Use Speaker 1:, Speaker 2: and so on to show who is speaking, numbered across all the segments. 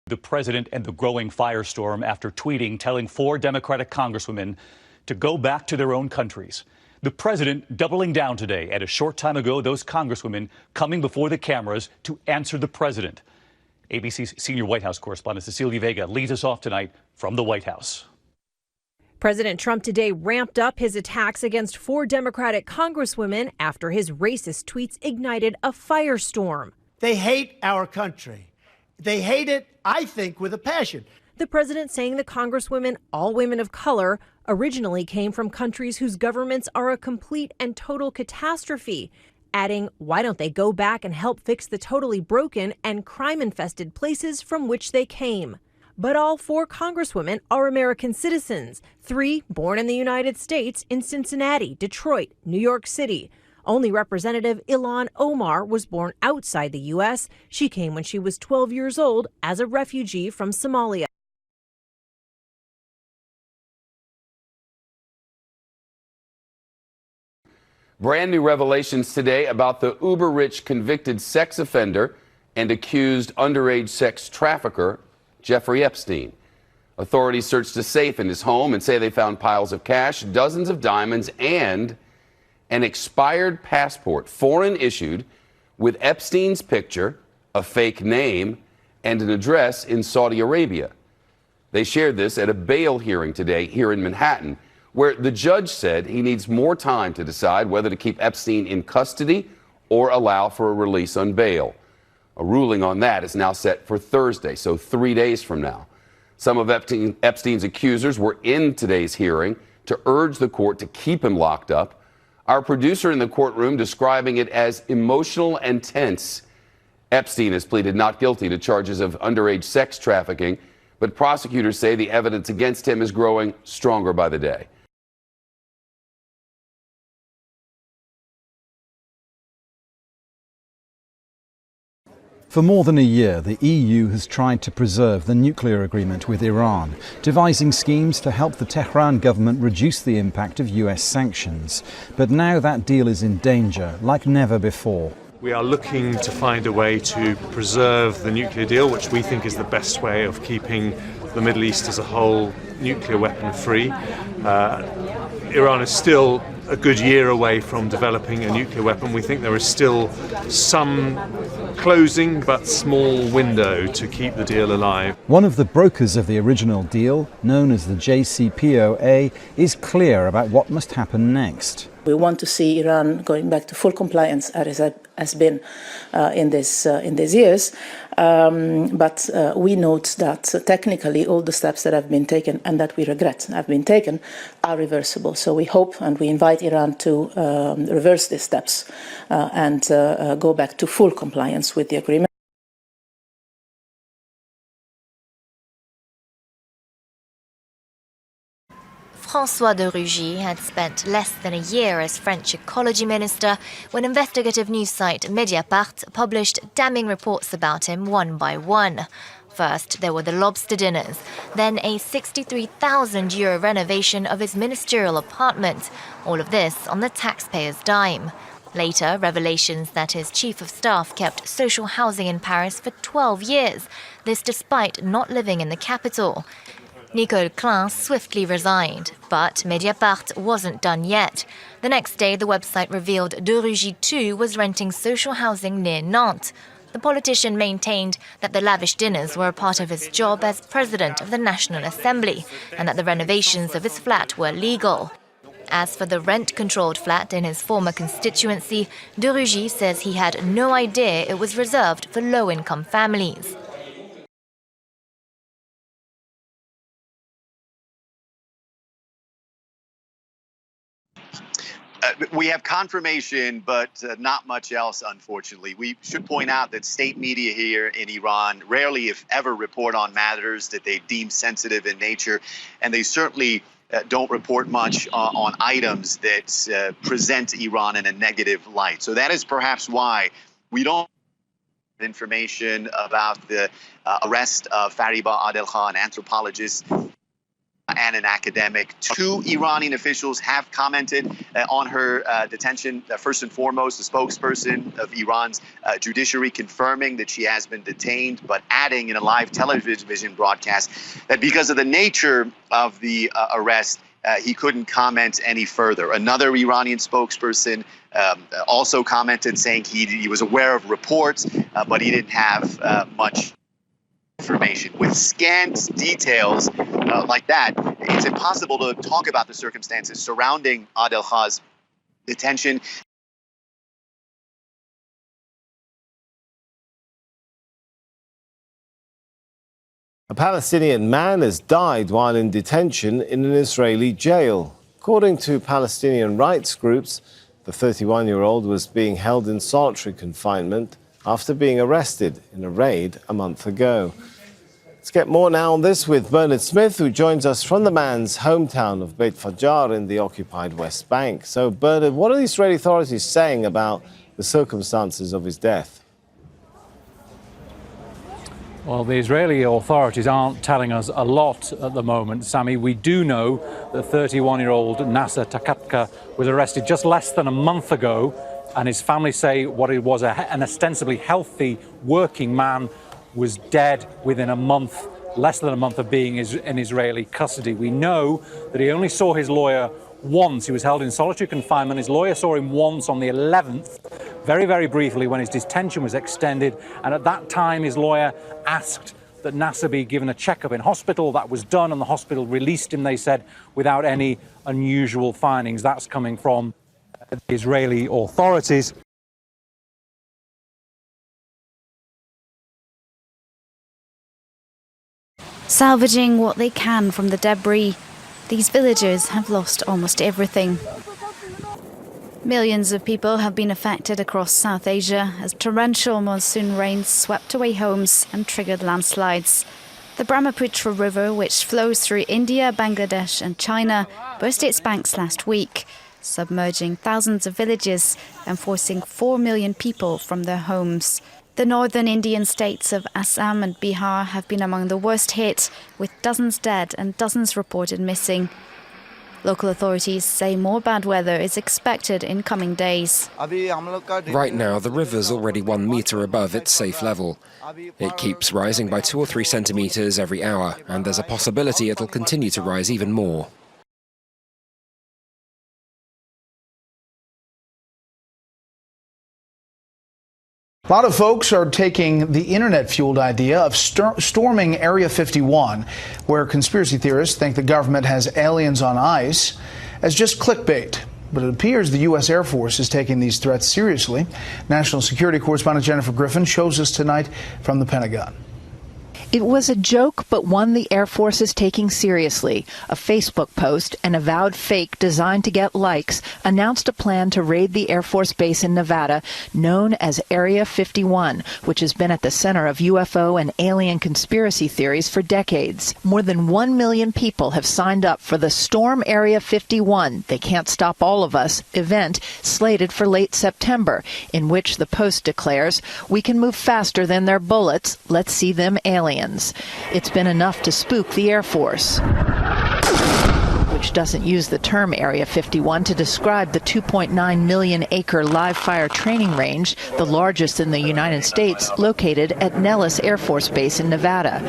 Speaker 1: The president and the growing firestorm after tweeting telling 4 Democratic congresswomen to go back to their own countries. The president doubling down today, and a short time ago, those congresswomen coming before the cameras to answer the president. ABC's senior White House correspondent Cecilia Vega leads us off tonight from the White House.
Speaker 2: President Trump today ramped up his attacks against 4 Democratic congresswomen after his racist tweets ignited a firestorm.
Speaker 3: They hate our country. They hate it, I think, with a passion.
Speaker 2: The president saying the congresswomen, all women of color, originally came from countries whose governments are a complete and total catastrophe, adding, why don't they go back and help fix the totally broken and crime-infested places from which they came? But all 4 congresswomen are American citizens, 3 born in the United States in Cincinnati, Detroit, New York City. Only Representative Ilhan Omar was born outside the U.S. She came when she was 12 years old as a refugee from Somalia.
Speaker 4: Brand new revelations today about the uber-rich convicted sex offender and accused underage sex trafficker, Jeffrey Epstein. Authorities searched a safe in his home and say they found piles of cash, dozens of diamonds, and an expired passport, foreign issued, with Epstein's picture, a fake name, and an address in Saudi Arabia. They shared this at a bail hearing today here in Manhattan, where the judge said he needs more time to decide whether to keep Epstein in custody or allow for a release on bail. A ruling on that is now set for Thursday, so 3 days from now. Some of Epstein's accusers were in today's hearing to urge the court to keep him locked up. Our producer in the courtroom describing it as emotional and tense. Epstein has pleaded not guilty to charges of underage sex trafficking, but prosecutors say the evidence against him is growing stronger by the day.
Speaker 5: For more than a year, the EU has tried to preserve the nuclear agreement with Iran, devising schemes to help the Tehran government reduce the impact of US sanctions. But now that deal is in danger, like never before.
Speaker 6: We are looking to find a way to preserve the nuclear deal, which we think is the best way of keeping the Middle East as a whole nuclear weapon free. Iran is still a good year away from developing a nuclear weapon. We think there is still some closing but small window to keep the deal alive.
Speaker 5: One of the brokers of the original deal, known as the JCPOA, is clear about what must happen next.
Speaker 7: We want to see Iran going back to full compliance, as it has been in these years. But we note that technically all the steps that have been taken and that we regret have been taken are reversible. So we hope and we invite Iran to reverse these steps and go back to full compliance with the agreement.
Speaker 8: François de Rugy had spent less than a year as French ecology minister when investigative news site Mediapart published damning reports about him one by one. First, there were the lobster dinners, then a €63,000 renovation of his ministerial apartment, all of this on the taxpayer's dime. Later, revelations that his chief of staff kept social housing in Paris for 12 years, this despite not living in the capital. Nicole Klein swiftly resigned, but Mediapart wasn't done yet. The next day, the website revealed de Rugy too was renting social housing near Nantes. The politician maintained that the lavish dinners were a part of his job as president of the National Assembly and that the renovations of his flat were legal. As for the rent-controlled flat in his former constituency, de Rugy says he had no idea it was reserved for low-income families.
Speaker 9: We have confirmation, but not much else, unfortunately. We should point out that state media here in Iran rarely, if ever, report on matters that they deem sensitive in nature, and they certainly don't report much on items that present Iran in a negative light. So that is perhaps why we don't have information about the arrest of Fariba Adel Khan, an anthropologist, and an academic. 2 Iranian officials have commented on her detention. First and foremost, the spokesperson of Iran's judiciary confirming that she has been detained, but adding in a live television broadcast that because of the nature of the arrest, he couldn't comment any further. Another Iranian spokesperson also commented saying he was aware of reports, but he didn't have much information. With scant details like that, it's impossible to talk about the circumstances surrounding Adel Kha's detention.
Speaker 10: A Palestinian man has died while in detention in an Israeli jail. According to Palestinian rights groups, the 31-year-old was being held in solitary confinement after being arrested in a raid a month ago. Let's get more now on this with Bernard Smith, who joins us from the man's hometown of Beit Fajar in the occupied West Bank. So, Bernard, what are the Israeli authorities saying about the circumstances of his death?
Speaker 11: Well, the Israeli authorities aren't telling us a lot at the moment, Sammy. We do know that 31-year-old Nasser Takatka was arrested just less than a month ago, and his family say what it was an ostensibly healthy working man was dead within a month, less than a month of being in Israeli custody. We know that he only saw his lawyer once. He was held in solitary confinement. His lawyer saw him once on the 11th, very, very briefly, when his detention was extended. And at that time, his lawyer asked that Nasser be given a checkup in hospital. That was done, and the hospital released him, they said, without any unusual findings. That's coming from the Israeli authorities.
Speaker 12: Salvaging what they can from the debris, these villagers have lost almost everything. Millions of people have been affected across South Asia as torrential monsoon rains swept away homes and triggered landslides. The Brahmaputra River, which flows through India, Bangladesh and China, burst its banks last week, submerging thousands of villages and forcing 4 million people from their homes. The northern Indian states of Assam and Bihar have been among the worst hit, with dozens dead and dozens reported missing. Local authorities say more bad weather is expected in coming days.
Speaker 13: Right now, the river's already 1 metre above its safe level. It keeps rising by 2 or 3 centimetres every hour, and there's a possibility it'll continue to rise even more.
Speaker 14: A lot of folks are taking the internet-fueled idea of storming Area 51, where conspiracy theorists think the government has aliens on ice, as just clickbait. But it appears the U.S. Air Force is taking these threats seriously. National Security Correspondent Jennifer Griffin shows us tonight from the Pentagon.
Speaker 15: It was a joke, but one the Air Force is taking seriously. A Facebook post, an avowed fake designed to get likes, announced a plan to raid the Air Force base in Nevada known as Area 51, which has been at the center of UFO and alien conspiracy theories for decades. More than 1 million people have signed up for the Storm Area 51, They Can't Stop All of Us event slated for late September, in which the post declares, "We can move faster than their bullets. Let's see them aliens." It's been enough to spook the Air Force, which doesn't use the term Area 51 to describe the 2.9 million acre live fire training range, the largest in the United States, located at Nellis Air Force Base in Nevada.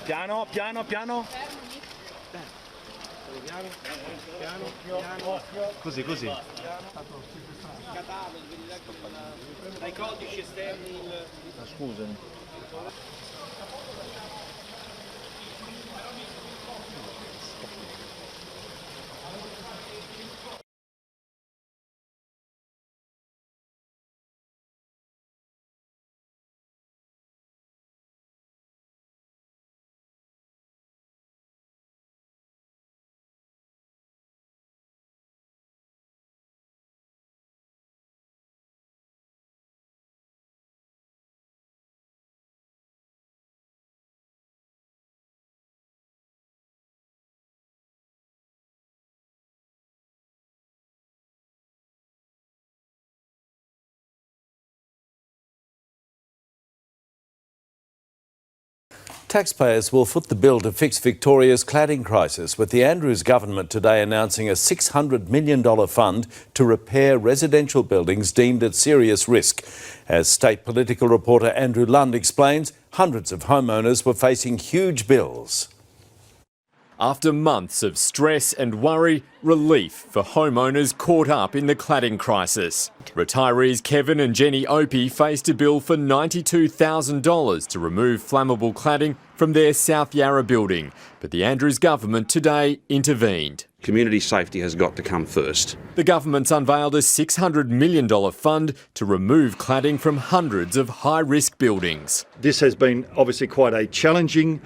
Speaker 16: Piano, piano, piano.
Speaker 10: Così.
Speaker 16: Dai codici esterni.
Speaker 10: Scusami.
Speaker 17: Taxpayers will foot the bill to fix Victoria's cladding crisis, with the Andrews government today announcing a $600 million fund to repair residential buildings deemed at serious risk. As state political reporter Andrew Lund explains, hundreds of homeowners were facing huge bills.
Speaker 18: After months of stress and worry, relief for homeowners caught up in the cladding crisis. Retirees Kevin and Jenny Opie faced a bill for $92,000 to remove flammable cladding from their South Yarra building, but the Andrews government today intervened.
Speaker 19: Community safety has got to come first.
Speaker 18: The government's unveiled a $600 million fund to remove cladding from hundreds of high-risk buildings.
Speaker 20: This has been obviously quite a challenging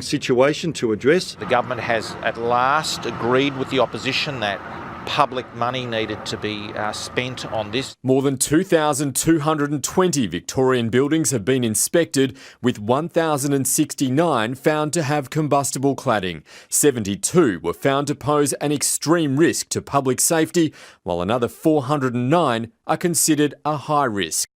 Speaker 20: situation to address.
Speaker 21: The government has at last agreed with the opposition that public money needed to be spent on this.
Speaker 18: More than 2,220 Victorian buildings have been inspected, with 1,069 found to have combustible cladding. 72 were found to pose an extreme risk to public safety, while another 409 are considered a high risk.